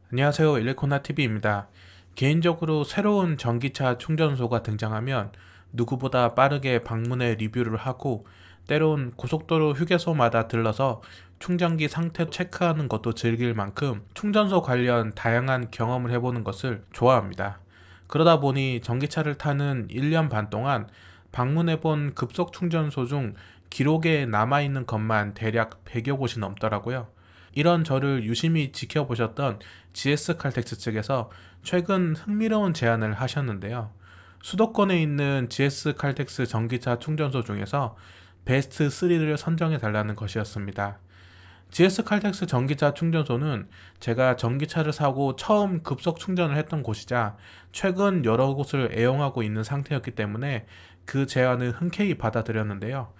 안녕하세요, 일레코나TV입니다. 개인적으로 새로운 전기차 충전소가 등장하면 누구보다 빠르게 방문해 리뷰를 하고, 때론 고속도로 휴게소마다 들러서 충전기 상태 체크하는 것도 즐길 만큼 충전소 관련 다양한 경험을 해보는 것을 좋아합니다. 그러다 보니 전기차를 타는 1년 반 동안 방문해본 급속 충전소 중 기록에 남아있는 것만 대략 100여 곳이 넘더라고요. 이런 저를 유심히 지켜보셨던 GS칼텍스 측에서 최근 흥미로운 제안을 하셨는데요. 수도권에 있는 GS칼텍스 전기차 충전소 중에서 베스트 3를 선정해 달라는 것이었습니다. GS칼텍스 전기차 충전소는 제가 전기차를 사고 처음 급속 충전을 했던 곳이자 최근 여러 곳을 애용하고 있는 상태였기 때문에 그 제안을 흔쾌히 받아들였는데요.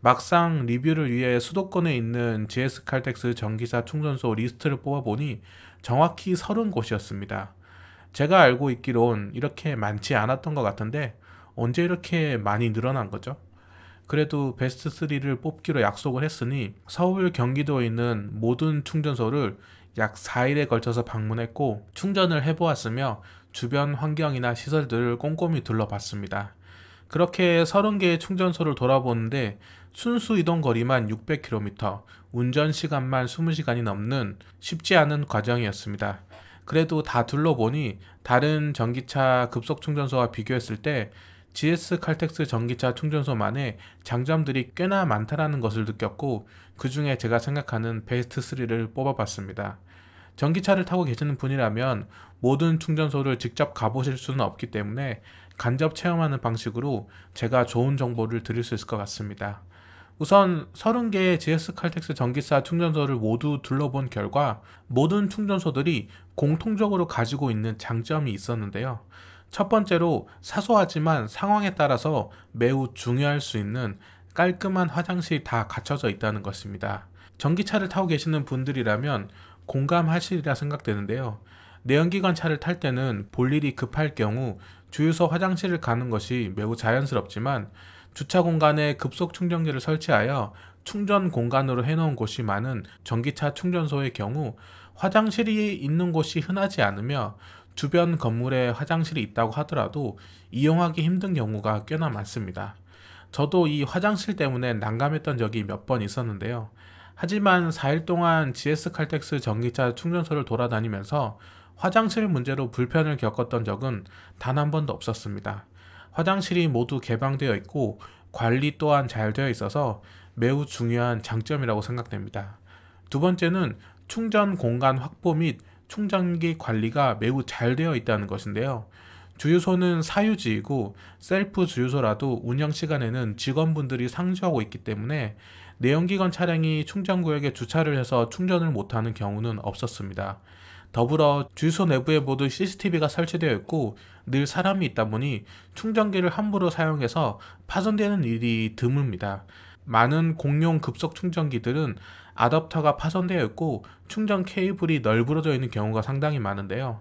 막상 리뷰를 위해 수도권에 있는 GS칼텍스 전기차 충전소 리스트를 뽑아보니 정확히 30곳이었습니다. 제가 알고 있기론 이렇게 많지 않았던 것 같은데 언제 이렇게 많이 늘어난 거죠? 그래도 베스트 3를 뽑기로 약속을 했으니 서울, 경기도에 있는 모든 충전소를 약 4일에 걸쳐서 방문했고 충전을 해보았으며 주변 환경이나 시설들을 꼼꼼히 둘러봤습니다. 그렇게 30개의 충전소를 돌아보는데 순수 이동 거리만 600km, 운전 시간만 20시간이 넘는 쉽지 않은 과정이었습니다. 그래도 다 둘러보니 다른 전기차 급속 충전소와 비교했을 때 GS칼텍스 전기차 충전소만의 장점들이 꽤나 많다라는 것을 느꼈고, 그 중에 제가 생각하는 베스트 3를 뽑아봤습니다. 전기차를 타고 계시는 분이라면 모든 충전소를 직접 가보실 수는 없기 때문에 간접 체험하는 방식으로 제가 좋은 정보를 드릴 수 있을 것 같습니다. 우선 30개의 GS칼텍스 전기차 충전소를 모두 둘러본 결과 모든 충전소들이 공통적으로 가지고 있는 장점이 있었는데요. 첫 번째로 사소하지만 상황에 따라서 매우 중요할 수 있는 깔끔한 화장실이 다 갖춰져 있다는 것입니다. 전기차를 타고 계시는 분들이라면 공감하시리라 생각되는데요. 내연기관 차를 탈 때는 볼 일이 급할 경우 주유소 화장실을 가는 것이 매우 자연스럽지만 주차 공간에 급속 충전기를 설치하여 충전 공간으로 해놓은 곳이 많은 전기차 충전소의 경우 화장실이 있는 곳이 흔하지 않으며 주변 건물에 화장실이 있다고 하더라도 이용하기 힘든 경우가 꽤나 많습니다. 저도 이 화장실 때문에 난감했던 적이 몇 번 있었는데요. 하지만 4일 동안 GS칼텍스 전기차 충전소를 돌아다니면서 화장실 문제로 불편을 겪었던 적은 단 한 번도 없었습니다. 화장실이 모두 개방되어 있고 관리 또한 잘 되어 있어서 매우 중요한 장점이라고 생각됩니다. 두 번째는 충전 공간 확보 및 충전기 관리가 매우 잘 되어 있다는 것인데요. 주유소는 사유지이고 셀프 주유소라도 운영 시간에는 직원분들이 상주하고 있기 때문에 내연기관 차량이 충전구역에 주차를 해서 충전을 못하는 경우는 없었습니다. 더불어 주유소 내부에 모두 CCTV가 설치되어 있고 늘 사람이 있다 보니 충전기를 함부로 사용해서 파손되는 일이 드뭅니다. 많은 공용 급속 충전기들은 아답터가 파손되어 있고 충전 케이블이 널브러져 있는 경우가 상당히 많은데요.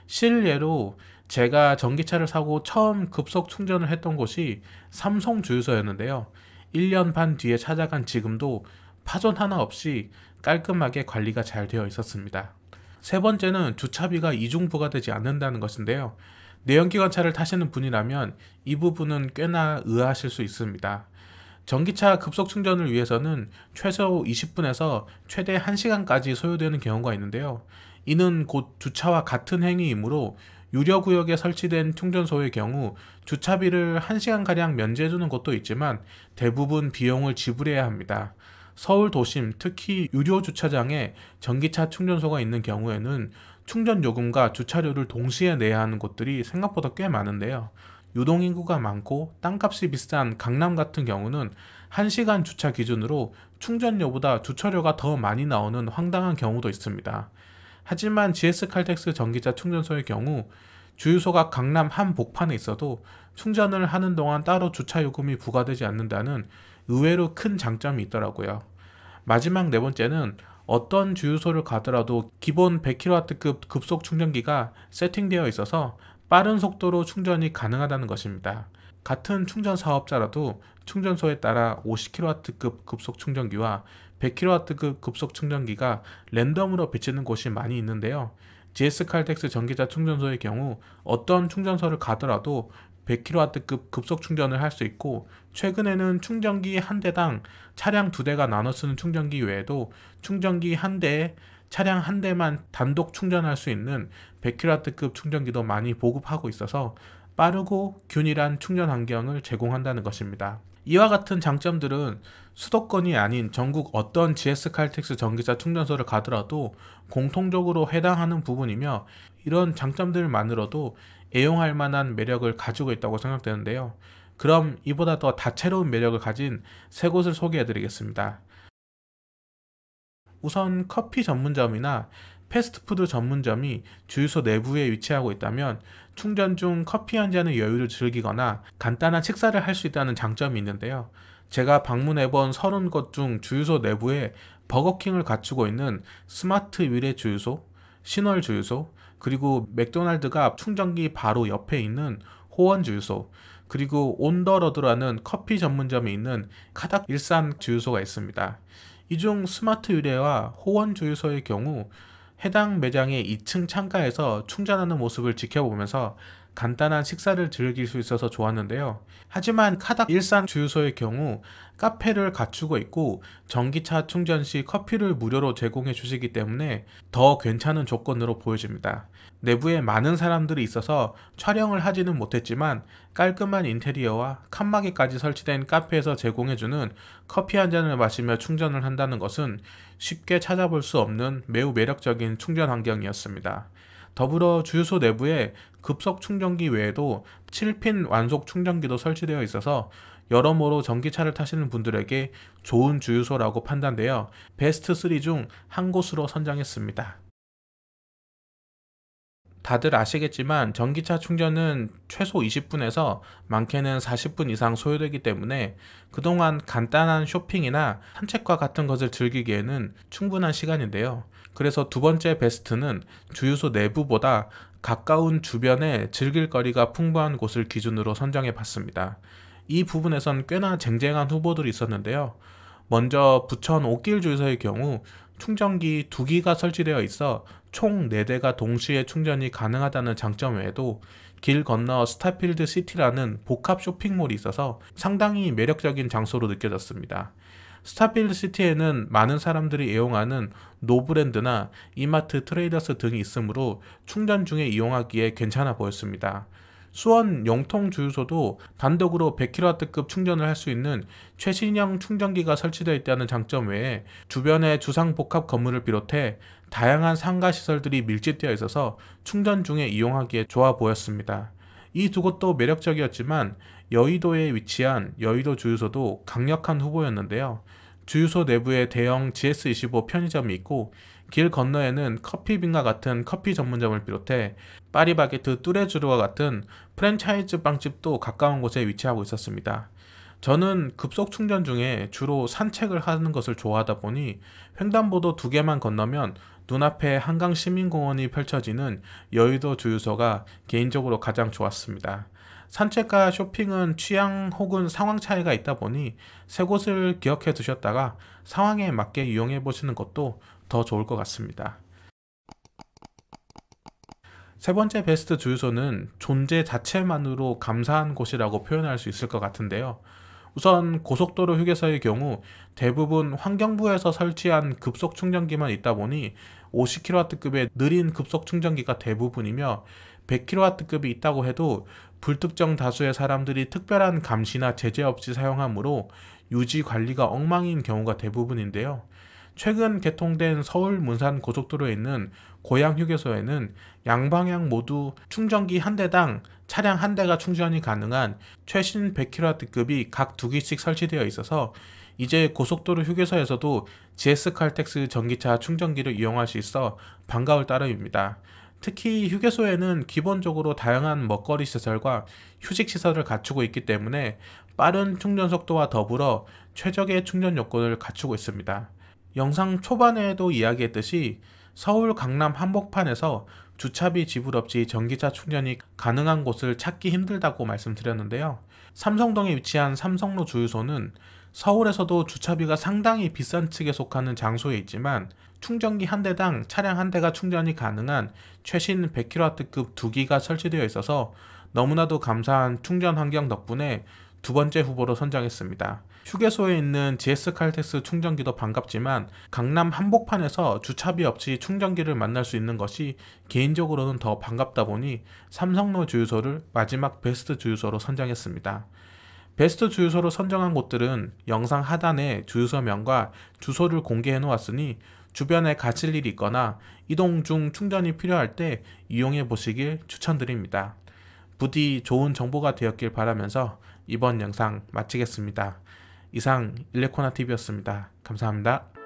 실례로 제가 전기차를 사고 처음 급속 충전을 했던 곳이 삼성 주유소였는데요. 1년 반 뒤에 찾아간 지금도 파손 하나 없이 깔끔하게 관리가 잘 되어 있었습니다. 세 번째는 주차비가 이중 부과되지 않는다는 것인데요. 내연기관차를 타시는 분이라면 이 부분은 꽤나 의아하실 수 있습니다. 전기차 급속 충전을 위해서는 최소 20분에서 최대 1시간까지 소요되는 경우가 있는데요. 이는 곧 주차와 같은 행위이므로 유료구역에 설치된 충전소의 경우 주차비를 1시간가량 면제해주는 곳도 있지만 대부분 비용을 지불해야 합니다. 서울 도심, 특히 유료 주차장에 전기차 충전소가 있는 경우에는 충전 요금과 주차료를 동시에 내야 하는 곳들이 생각보다 꽤 많은데요. 유동인구가 많고 땅값이 비싼 강남 같은 경우는 1시간 주차 기준으로 충전료보다 주차료가 더 많이 나오는 황당한 경우도 있습니다. 하지만 GS칼텍스 전기차 충전소의 경우 주유소가 강남 한복판에 있어도 충전을 하는 동안 따로 주차 요금이 부과되지 않는다는 의외로 큰 장점이 있더라고요. 마지막 네 번째는 어떤 주유소를 가더라도 기본 100kW급 급속 충전기가 세팅되어 있어서 빠른 속도로 충전이 가능하다는 것입니다. 같은 충전 사업자라도 충전소에 따라 50kW급 급속 충전기와 100kW급 급속 충전기가 랜덤으로 비치는 곳이 많이 있는데요. GS 칼텍스 전기차 충전소의 경우 어떤 충전소를 가더라도 100kW급 급속 충전을 할 수 있고, 최근에는 충전기 한 대당 차량 두 대가 나눠 쓰는 충전기 외에도 충전기 한 대에 차량 한 대만 단독 충전할 수 있는 100kW급 충전기도 많이 보급하고 있어서 빠르고 균일한 충전 환경을 제공한다는 것입니다. 이와 같은 장점들은 수도권이 아닌 전국 어떤 GS 칼텍스 전기차 충전소를 가더라도 공통적으로 해당하는 부분이며, 이런 장점들만으로도 애용할 만한 매력을 가지고 있다고 생각되는데요. 그럼 이보다 더 다채로운 매력을 가진 세 곳을 소개해 드리겠습니다. 우선 커피 전문점이나 패스트푸드 전문점이 주유소 내부에 위치하고 있다면 충전 중 커피 한 잔의 여유를 즐기거나 간단한 식사를 할 수 있다는 장점이 있는데요. 제가 방문해본 30곳 중 주유소 내부에 버거킹을 갖추고 있는 스마트 위례 주유소, 신월 주유소, 그리고 맥도날드가 충전기 바로 옆에 있는 호원 주유소, 그리고 온더러드라는 커피 전문점이 있는 카닥 일산 주유소가 있습니다. 이 중 스마트 유레와 호원 주유소의 경우 해당 매장의 2층 창가에서 충전하는 모습을 지켜보면서 간단한 식사를 즐길 수 있어서 좋았는데요. 하지만 카닥 일산 주유소의 경우 카페를 갖추고 있고 전기차 충전 시 커피를 무료로 제공해 주시기 때문에 더 괜찮은 조건으로 보여집니다. 내부에 많은 사람들이 있어서 촬영을 하지는 못했지만 깔끔한 인테리어와 칸막이까지 설치된 카페에서 제공해주는 커피 한 잔을 마시며 충전을 한다는 것은 쉽게 찾아볼 수 없는 매우 매력적인 충전 환경이었습니다. 더불어 주유소 내부에 급속 충전기 외에도 7핀 완속 충전기도 설치되어 있어서 여러모로 전기차를 타시는 분들에게 좋은 주유소라고 판단되어 베스트 3 중 한 곳으로 선정했습니다. 다들 아시겠지만 전기차 충전은 최소 20분에서 많게는 40분 이상 소요되기 때문에 그동안 간단한 쇼핑이나 산책과 같은 것을 즐기기에는 충분한 시간인데요. 그래서 두 번째 베스트는 주유소 내부보다 가까운 주변에 즐길 거리가 풍부한 곳을 기준으로 선정해 봤습니다. 이 부분에선 꽤나 쟁쟁한 후보들이 있었는데요. 먼저 부천 옥길 주유소의 경우 충전기 2기가 설치되어 있어 총 4대가 동시에 충전이 가능하다는 장점 외에도 길 건너 스타필드 시티라는 복합 쇼핑몰이 있어서 상당히 매력적인 장소로 느껴졌습니다. 스타필드 시티에는 많은 사람들이 애용하는 노브랜드나 이마트 트레이더스 등이 있으므로 충전 중에 이용하기에 괜찮아 보였습니다. 수원 영통 주유소도 단독으로 100kW급 충전을 할 수 있는 최신형 충전기가 설치되어 있다는 장점 외에 주변에 주상복합 건물을 비롯해 다양한 상가시설들이 밀집되어 있어서 충전 중에 이용하기에 좋아 보였습니다. 이 두 곳도 매력적이었지만 여의도에 위치한 여의도 주유소도 강력한 후보였는데요. 주유소 내부에 대형 GS25 편의점이 있고 길 건너에는 커피빈과 같은 커피 전문점을 비롯해 파리바게트 뚜레쥬르와 같은 프랜차이즈 빵집도 가까운 곳에 위치하고 있었습니다. 저는 급속 충전 중에 주로 산책을 하는 것을 좋아하다 보니 횡단보도 2개만 건너면 눈앞에 한강시민공원이 펼쳐지는 여의도 주유소가 개인적으로 가장 좋았습니다. 산책과 쇼핑은 취향 혹은 상황 차이가 있다 보니 세 곳을 기억해 두셨다가 상황에 맞게 이용해 보시는 것도 더 좋을 것 같습니다. 세 번째 베스트 주유소는 존재 자체만으로 감사한 곳이라고 표현할 수 있을 것 같은데요. 우선 고속도로 휴게소의 경우 대부분 환경부에서 설치한 급속 충전기만 있다 보니 50kW급의 느린 급속 충전기가 대부분이며 100kW급이 있다고 해도 불특정 다수의 사람들이 특별한 감시나 제재 없이 사용하므로 유지 관리가 엉망인 경우가 대부분인데요. 최근 개통된 서울 문산 고속도로에 있는 고양 휴게소에는 양방향 모두 충전기 한 대당 차량 한 대가 충전이 가능한 최신 100kW급이 각 2기씩 설치되어 있어서 이제 고속도로 휴게소에서도 GS 칼텍스 전기차 충전기를 이용할 수 있어 반가울 따름입니다. 특히 휴게소에는 기본적으로 다양한 먹거리 시설과 휴식 시설을 갖추고 있기 때문에 빠른 충전 속도와 더불어 최적의 충전 요건을 갖추고 있습니다. 영상 초반에도 이야기했듯이 서울 강남 한복판에서 주차비 지불 없이 전기차 충전이 가능한 곳을 찾기 힘들다고 말씀드렸는데요. 삼성동에 위치한 삼성로 주유소는 서울에서도 주차비가 상당히 비싼 측에 속하는 장소에 있지만 충전기 한 대당 차량 한 대가 충전이 가능한 최신 100kW급 2기가 설치되어 있어서 너무나도 감사한 충전 환경 덕분에 두 번째 후보로 선정했습니다. 휴게소에 있는 GS 칼텍스 충전기도 반갑지만 강남 한복판에서 주차비 없이 충전기를 만날 수 있는 것이 개인적으로는 더 반갑다 보니 삼성로 주유소를 마지막 베스트 주유소로 선정했습니다. 베스트 주유소로 선정한 곳들은 영상 하단에 주유소명과 주소를 공개해 놓았으니 주변에 가실 일이 있거나 이동 중 충전이 필요할 때 이용해 보시길 추천드립니다. 부디 좋은 정보가 되었길 바라면서 이번 영상 마치겠습니다. 이상 일레코나TV였습니다. 감사합니다.